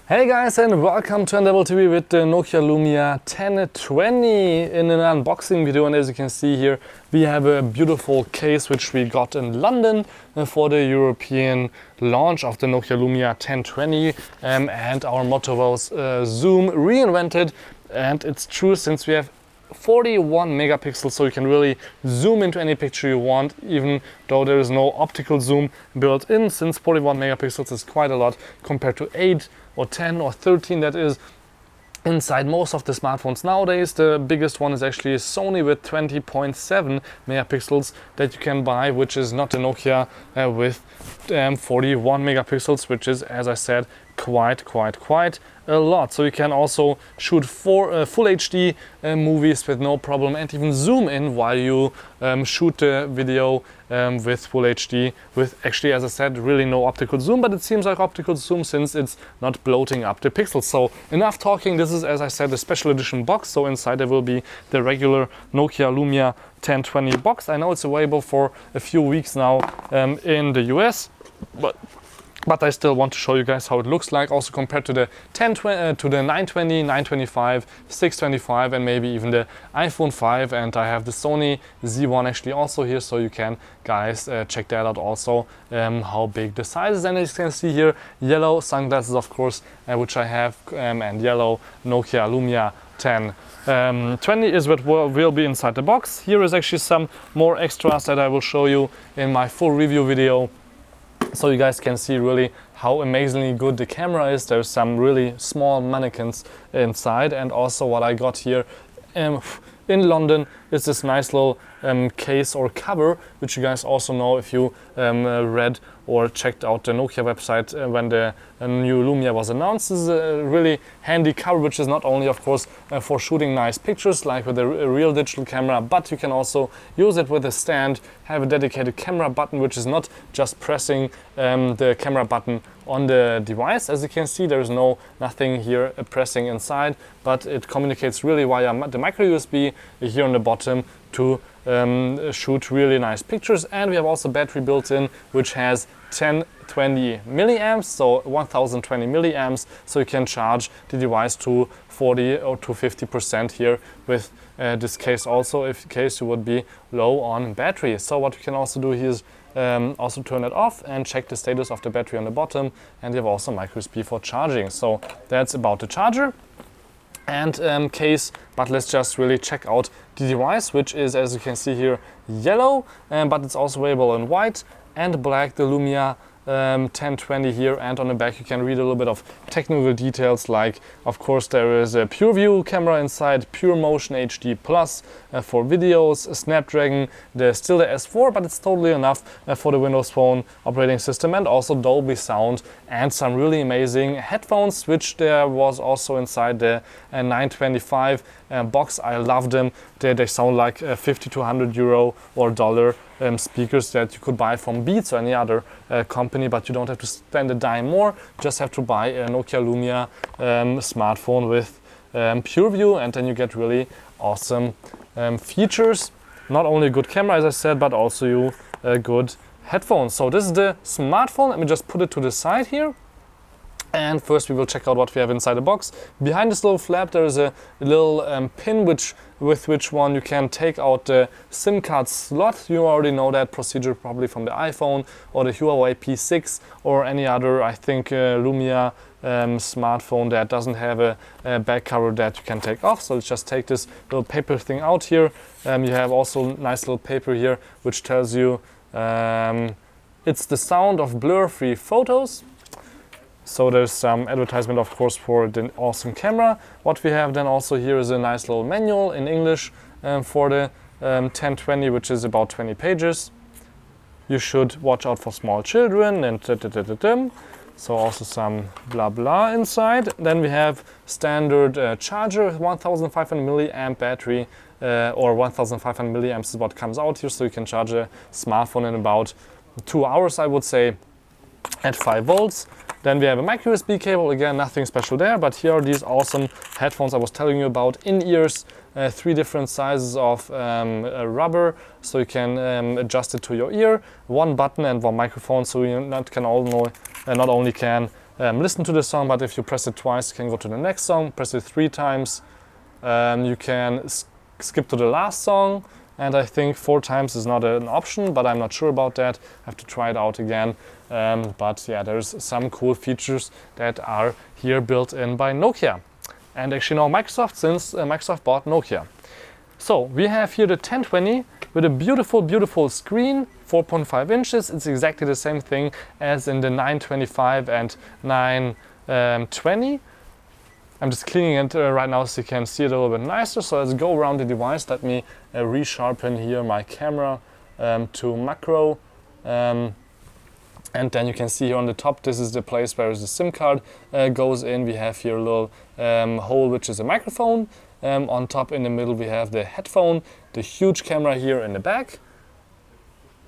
Hey guys, and welcome to Endeavor TV with the Nokia Lumia 1020 in an unboxing video. And as you can see here, we have a beautiful case which we got in London for the European launch of the Nokia Lumia 1020, and our motto was Zoom reinvented. And it's true, since we have 41 megapixels, so you can really zoom into any picture you want, even though there is no optical zoom built in, since 41 megapixels is quite a lot compared to 8 or 10 or 13 that is inside most of the smartphones nowadays. The biggest one is actually Sony with 20.7 megapixels that you can buy, which is not the Nokia with 41 megapixels, which is, as I said, quite a lot. So you can also shoot full HD movies with no problem, and even zoom in while you shoot the video with full HD with, actually, as I said, really no optical zoom, but it seems like optical zoom since it's not bloating up the pixels. So enough talking. This is, as I said, a special edition box. So inside there will be the regular Nokia Lumia 1020 box. I know it's available for a few weeks now in the US, but I still want to show you guys how it looks like, also compared to the 920, 925, 625, and maybe even the iPhone 5. And I have the Sony Z1 actually also here, so you can, guys, check that out also, how big the size is. And as you can see here, yellow sunglasses, of course, which I have, and yellow Nokia Lumia 1020 is what will be inside the box. Here is actually some more extras that I will show you in my full review video, so you guys can see really how amazingly good the camera is. There's some really small mannequins inside, and also what I got here in London is this nice little case or cover, which you guys also know if you read or checked out the Nokia website when the new Lumia was announced. This is a really handy cover, which is not only, of course, for shooting nice pictures like with a real digital camera, but you can also use it with a stand, have a dedicated camera button, which is not just pressing the camera button on the device. As you can see, there is nothing here pressing inside, but it communicates really via the micro USB here on the bottom to shoot really nice pictures. And we have also battery built in, which has 1020 milliamps, so 1020 milliamps, so you can charge the device to 40 or to 50% here with this case, also if in case you would be low on battery. So what you can also do here is also turn it off and check the status of the battery on the bottom, and you have also micro USB for charging. So that's about the charger and case, but let's just really check out the device, which is, as you can see here, yellow, but it's also available in white and black, the Lumia 1020 here. And on the back you can read a little bit of technical details, like, of course, there is a pure view camera inside, pure motion HD plus for videos, a Snapdragon, there's still the S4, but it's totally enough for the Windows Phone operating system, and also Dolby sound and some really amazing headphones, which there was also inside the 925 box. I love them. They sound like 50 to 100 euro or dollar speakers that you could buy from Beats or any other company, but you don't have to spend a dime more, just have to buy a Nokia Lumia smartphone with pure view, and then you get really awesome features. Not only a good camera, as I said, but also you good headphones. So this is the smartphone. Let me just put it to the side here. And first we will check out what we have inside the box. Behind this little flap there is a little pin with which one you can take out the SIM card slot. You already know that procedure probably from the iPhone or the Huawei P6 or any other, I think, Lumia smartphone that doesn't have a back cover that you can take off. So let's just take this little paper thing out here. You have also nice little paper here which tells you it's the sound of blur-free photos. So there's some advertisement, of course, for the awesome camera. What we have then also here is a nice little manual in English for the 1020, which is about 20 pages. You should watch out for small children and so also some blah blah inside. Then we have standard charger, 1500 milliamp battery, or 1500 milliamps is what comes out here, so you can charge a smartphone in about 2 hours, I would say, at 5 volts. Then we have a micro USB cable, again nothing special there, but here are these awesome headphones I was telling you about, in-ears, 3 different sizes of rubber, so you can adjust it to your ear, 1 button and 1 microphone, so you not only can listen to the song, but if you press it twice, you can go to the next song. Press it 3 times, you can skip to the last song, and I think 4 times is not an option, but I'm not sure about that. I have to try it out again. But yeah, there's some cool features that are here built in by Nokia. And actually now Microsoft, since Microsoft bought Nokia. So we have here the 1020 with a beautiful, beautiful screen, 4.5 inches. It's exactly the same thing as in the 925 and 920. I'm just cleaning it right now so you can see it a little bit nicer. So let's go around the device. Let me resharpen here my camera to macro. And then you can see here on the top, this is the place where the SIM card goes in. We have here a little hole which is a microphone. On top in the middle we have the headphone, the huge camera here in the back.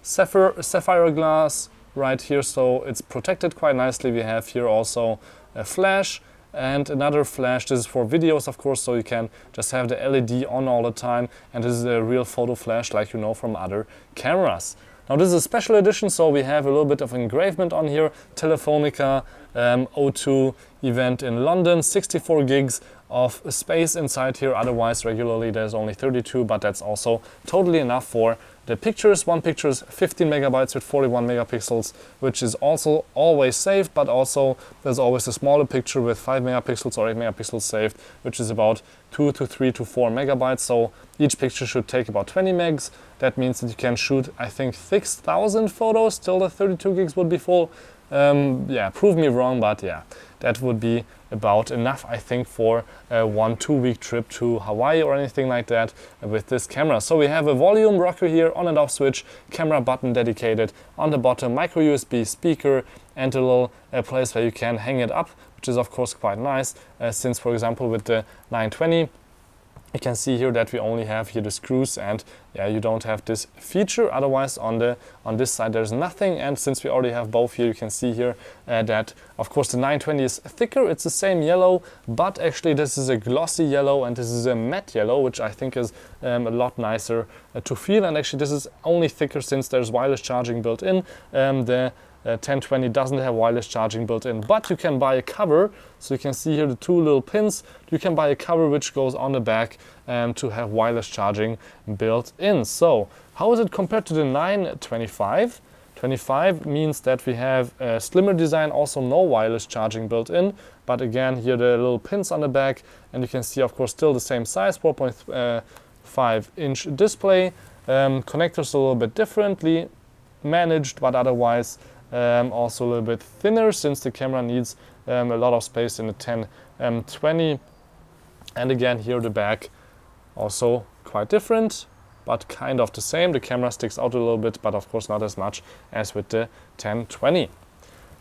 Sapphire glass right here, so it's protected quite nicely. We have here also a flash and another flash. This is for videos, of course, so you can just have the LED on all the time. And this is a real photo flash like you know from other cameras. Now this is a special edition, so we have a little bit of engravement on here. Telefonica O2 event in London, 64 gigs of space inside here. Otherwise, regularly there's only 32, but that's also totally enough for the pictures. One picture is 15 megabytes with 41 megapixels, which is also always saved, but also there's always a smaller picture with 5 megapixels or 8 megapixels saved, which is about 2 to 3 to 4 megabytes. So each picture should take about 20 megs. That means that you can shoot, I think, 6,000 photos till the 32 gigs would be full. Yeah, prove me wrong, but yeah, that would be about enough, I think, for a 1-2 week trip to Hawaii or anything like that with this camera. So we have a volume rocker here, on and off switch, camera button dedicated on the bottom, micro USB speaker, and a little place where you can hang it up, which is of course quite nice, since for example with the 920 you can see here that we only have here the screws, and yeah, you don't have this feature. Otherwise on this side there's nothing. And since we already have both here, you can see here that of course the 920 is thicker. It's the same yellow, but actually this is a glossy yellow and this is a matte yellow, which I think is a lot nicer to feel. And actually this is only thicker since there's wireless charging built in. The 1020 doesn't have wireless charging built in, but you can buy a cover. So you can see here the 2 little pins. You can buy a cover which goes on the back to have wireless charging built in. So how is it compared to the 925? 25 means that we have a slimmer design, also no wireless charging built in. But again, here the little pins on the back, and you can see of course still the same size, 4.5 inch display. Connectors a little bit differently managed, but otherwise also a little bit thinner, since the camera needs a lot of space in the 1020. And again here the back also quite different, but kind of the same. The camera sticks out a little bit, but of course not as much as with the 1020.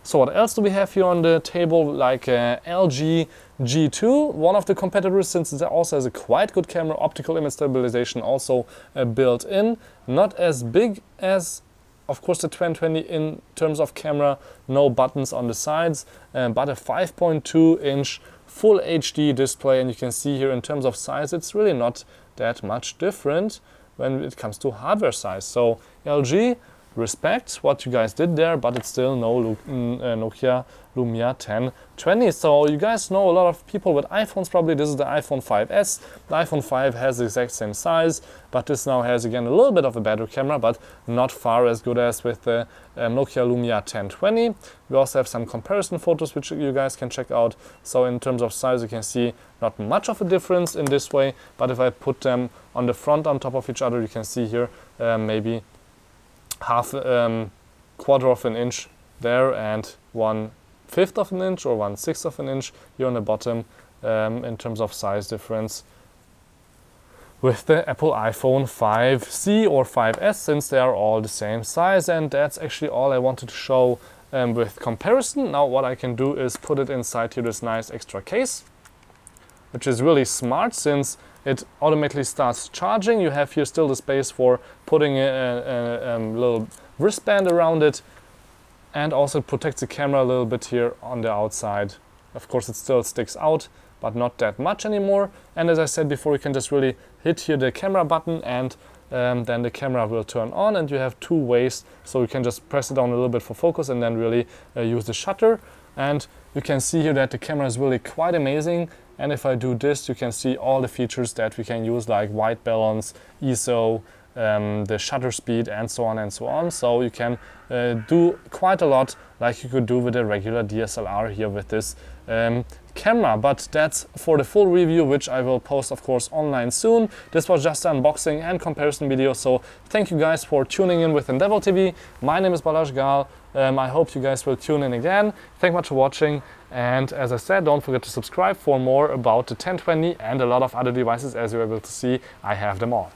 So what else do we have here on the table? Like LG G2, one of the competitors, since it also has a quite good camera, optical image stabilization also built in. Not as big as of course the 1020 in terms of camera, no buttons on the sides, but a 5.2 inch full HD display. And you can see here in terms of size, it's really not that much different when it comes to hardware size. So LG, respect what you guys did there, but it's still no Nokia Lumia 1020. So you guys know a lot of people with iPhones probably. This is the iPhone 5S. The iPhone 5 has the exact same size, but this now has again a little bit of a better camera, but not far as good as with the Nokia Lumia 1020. We also have some comparison photos which you guys can check out. So in terms of size, you can see not much of a difference in this way, but if I put them on the front on top of each other, you can see here maybe half quarter of an inch there and 1/5 of an inch or 1/6 of an inch here on the bottom in terms of size difference with the Apple iPhone 5C or 5S, since they are all the same size. And that's actually all I wanted to show with comparison. Now what I can do is put it inside here this nice extra case, which is really smart since it automatically starts charging. You have here still the space for putting a little wristband around it, and also protects the camera a little bit here on the outside. Of course it still sticks out, but not that much anymore. And as I said before, you can just really hit here the camera button, and then the camera will turn on, and you have 2 ways. So you can just press it down a little bit for focus and then really use the shutter. And you can see here that the camera is really quite amazing. And if I do this, you can see all the features that we can use, like white balance, ISO, the shutter speed, and so on and so on. So you can do quite a lot like you could do with a regular DSLR here with this camera. But that's for the full review, which I will post of course online soon. This was just an unboxing and comparison video, so thank you guys for tuning in with Endeavor TV. My name is Balázs Gál. I hope you guys will tune in again. Thank you much for watching, and as I said, don't forget to subscribe for more about the 1020 and a lot of other devices. As you're able to see, I have them all.